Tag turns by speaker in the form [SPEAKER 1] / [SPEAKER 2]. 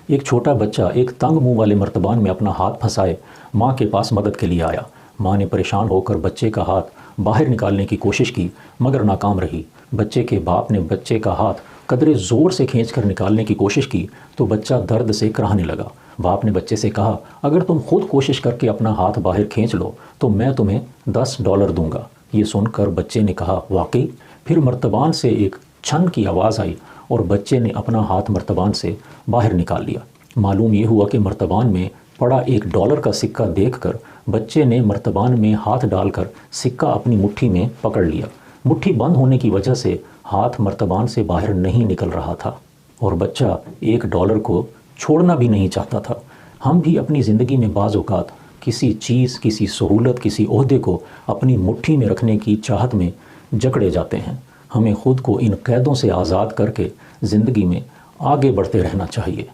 [SPEAKER 1] एक छोटा बच्चा एक तंग मुंह वाले मर्तबान में अपना हाथ फंसाए माँ के पास मदद के लिए आया। माँ ने परेशान होकर बच्चे का हाथ बाहर निकालने की कोशिश की मगर नाकाम रही। बच्चे के बाप ने बच्चे का हाथ कदरे ज़ोर से खींचकर निकालने की कोशिश की तो बच्चा दर्द से कराहने लगा। बाप ने बच्चे से कहा, अगर तुम खुद कोशिश करके अपना हाथ बाहर खींच लो तो मैं तुम्हें $10 दूंगा। ये सुनकर बच्चे ने कहा, वाकई? फिर मर्तबान से एक छन की आवाज़ आई और बच्चे ने अपना हाथ मर्तबान से बाहर निकाल लिया। मालूम ये हुआ कि मर्तबान में पड़ा $1 का सिक्का देखकर बच्चे ने मर्तबान में हाथ डालकर सिक्का अपनी मुट्ठी में पकड़ लिया। मुट्ठी बंद होने की वजह से हाथ मर्तबान से बाहर नहीं निकल रहा था और बच्चा $1 को छोड़ना भी नहीं चाहता था। हम भी अपनी ज़िंदगी में बाज़ औक़ात किसी चीज़, किसी सहूलत, किसी ओहदे को अपनी मुट्ठी में रखने की चाहत में जकड़े जाते हैं। हमें ख़ुद को इन क़ैदों से आज़ाद करके ज़िंदगी में आगे बढ़ते रहना चाहिए।